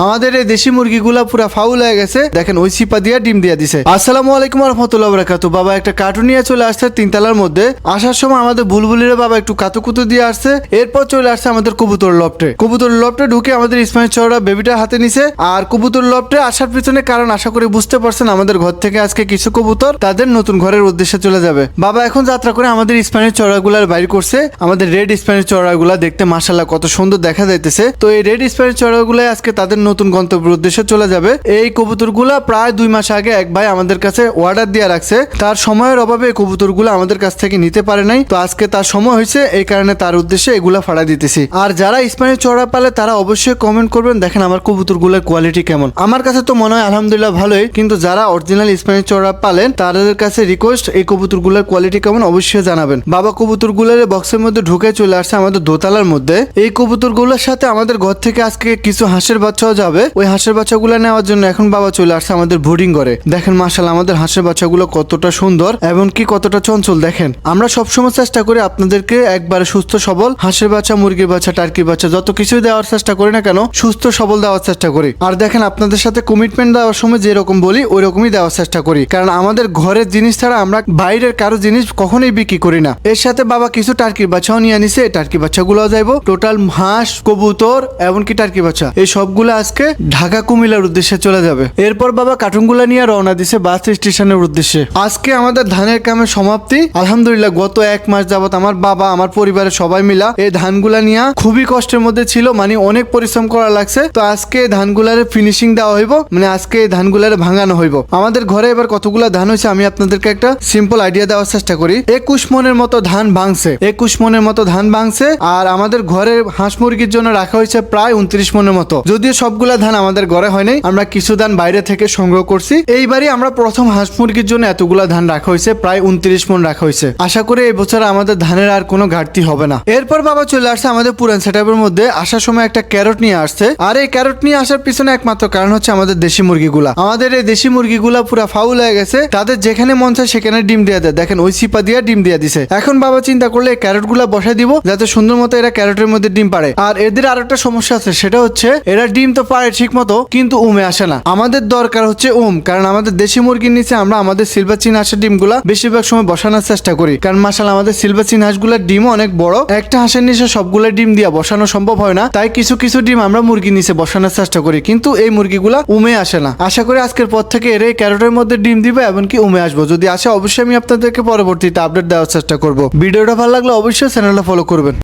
আমাদের এই দেশি মুরগিগুলা পুরা ফাউল হয়ে গেছে। দেখেন ওই সিপা দিয়া ডিম দিয়া দিছে। আসসালামু আলাইকুম রহমতুল্লাহ বারাকাতু। বাবা একটা কার্টুন নিয়ে চলে আসছে তিনতলার মধ্যে। আসার সময় আমাদের বুলবুলিরে বাবা একটু কাতুকুতু দিয়ে আসছে। এরপর চলে আসছে আমাদের কবুতর লফটে। কবুতর লফটে ঢুকে আমাদের ইসমাইল চৌড়া বেবিটা হাতে নিছে। আর কবুতর লফটে আসার পিছনে কারণ আশা করি বুঝতে পারছেন, আমাদের ঘর থেকে আজকে কিছু কবুতর তাদের নতুন ঘরের উদ্দেশ্যে চলে যাবে। বাবা এখন যাত্রা করে আমাদের স্প্যানিশ চড়াগুলার বাইর করছে। আমাদের রেড স্প্যানিশ চড়াগুলা দেখতে মাশাআল্লাহ কত সুন্দর দেখা যাইতেছে। তো এই রেড স্প্যানিশ চড়াগুলা আজকে তাদের নতুন গন্তব্যের উদ্দেশ্যে চলে যাবে। এই কবুতরগুলা প্রায় 2 মাস আগে এক ভাই আমাদের কাছে অর্ডার দিয়ে রাখছে। তার সময়ের অভাবে এই কবুতরগুলো আমাদের কাছ থেকে নিতে পারে নাই। তো আজকে তার সময় হয়েছে, এই কারণে তার উদ্দেশ্যে এগুলা ফাড়া দিতেছি। আর যারা স্প্যানিশ চড়া পালে তারা অবশ্যই কমেন্ট করবেন, দেখেন আমার কবুতরগুলোর কোয়ালিটি কেমন। আমার কাছে তো মনে হয় আলহামদুলিল্লাহ ভালোই, কিন্তু যারা অরিজিনাল স্প্যানিশ চড়া পালেন তাদের কাছে রিকোয়েস্ট এই কবুতরগুলোর কোয়ালিটি কেমন অবশ্যই জানাবেন। বাবা কবুতরগুলোর বক্সের মধ্যে ঢুকে চলে আসছে আমাদের দোতলার মধ্যে। এই কবুতরগুলোর সাথে আমাদের ঘর থেকে আজকে কিছু হাঁসের বাচ্চাও যাবে। ওই হাঁসের বাচ্চাগুলো নেওয়ার জন্য এখন বাবা চলে আসছে আমাদের বোর্ডিং ঘরে। দেখেন মাশাআল্লাহ আমাদের হাঁসের বাচ্চাগুলো কতটা সুন্দর এবং কি কতটা চঞ্চল। দেখেন আমরা সবসময় চেষ্টা করি আপনাদেরকে একবারে সুস্থ সবল হাঁসের বাচ্চা, মুরগির বাচ্চা, টার্কির বাচ্চা যত কিছুই দেওয়ার চেষ্টা করি না কেন সুস্থ সবল দেওয়ার চেষ্টা করি। আর দেখেন আপনাদের সাথে কমিটমেন্ট দেওয়ার সময় যেরকম বলি ওই রকমই দেওয়ার চেষ্টা করি, কারণ আমাদের ঘরের জিনিস ছাড়া আমরা বাইরের কারো জিনিস কখনোই বিক্রি করি না। এর সাথে বাবা কিছু টার্কির বাচ্চাও নিয়ে নিছে। এই টার্কি বাচ্চাগুলো যাইবো টোটাল হাঁস, কবুতর এমনকি টার্কি বাচ্চা এই সবগুলো আজকে ঢাকা কুমিল্লার উদ্দেশ্যে চলে যাবে। এরপর বাবা কার্টুনগুলো নিয়ে রওনা দিছে বাস স্টেশনের উদ্দেশ্যে। আজকে আমাদের ধানের কামের সমাপ্তি। আলহামদুলিল্লাহ গত 1 মাস যাবত আমার বাবা আমার পরিবারের সবাই মিলা এই ধানগুলা নিয়ে খুবই কষ্টের মধ্যে ছিল, মানে অনেক পরিশ্রম করা লাগছে। তো আজকে ধানগুলারে ফিনিশিং দেওয়া হইব, মানে আজকে এই ধানগুলারে ভাঙানো হইব। আমাদের ঘরে এবার কতগুলা ধান হয়েছে আমি আপনাদেরকে একটা সিম্পল আইডিয়া দেওয়ার চেষ্টা করি। 21 মনের মতো ধান ভাঙছে, 21 মনের মতো ধান ভাঙছে। আর আমাদের ঘরে হাঁস মুরগির জন্য রাখা হয়েছে প্রায় 29 মনের মতো। যদিও সবগুলা ধান আমাদের ঘরে হয় নাই, আমরা কিছু ধান বাইরে থেকে সংগ্রহ করছি। এইবারই আমরা প্রথম হাঁস মুরগির জন্য এতগুলা ধান রাখা হয়েছে, প্রায় 29 মন রাখা হয়েছে। আশা করি এই বছর আমাদের ধানের আর কোনো ঘাটতি হবে না। এরপর বাবা চলে আসছে আমাদের পুরান সেটআপের মধ্যে। আসার সময় একটা ক্যারট নিয়ে আসছে। আর এই ক্যারট নিয়ে আসার পিছনে একমাত্র কারণ হচ্ছে আমাদের দেশি মুরগিগুলা। আমাদের এই দেশি মুরগিগুলা পুরা ফাউল হয়ে গেছে। তাদের যেখানে মন চায় সেখানে ডিম দিয়ে দেয়। দেখেন ওই সিপা দিয়ে ডিম দিয়ে দিছে। এখন বাবা চিন্তা করলে এই ক্যারট গুলা বসাই দিব যাতে সুন্দর মতো এরা ক্যারটের মধ্যে ডিম পারে। আর এদের আর একটা সমস্যা আছে, সেটা হচ্ছে এরা ডিম তো পারে ঠিক মতো কিন্তু উমে আসে না। আমাদের দরকার হচ্ছে কারণ আমাদের দেশি মুরগির নিচে আমরা আমাদের সিলভার চিন হাঁসের ডিমগুলা বেশিরভাগ সময় বসানোর চেষ্টা করি, কারণ মাশাআল্লাহ আমাদের সিলভার চিন হাঁসগুলোর ডিমও অনেক বড়। একটা হাঁসের নিচে সবগুলো ডিম দিয়ে বসানো সম্ভব হয় না, তাই কিছু কিছু ডিম আমরা মুরগির নিচে বসানোর চেষ্টা করি, কিন্তু এই মুরগিগুলা উমে আসে না। আশা করি আজকের পর থেকে এর এই ক্যারটের মধ্যে ডিম দিবে এমনকি উমে আসবো। যদি আসে অবশ্যই আমি আপনাদেরকে পরবর্তীতে আপডেট দেওয়ার চেষ্টা করব। ভিডিওটা ভালো লাগলে অবশ্যই চ্যানেলটা ফলো করবেন।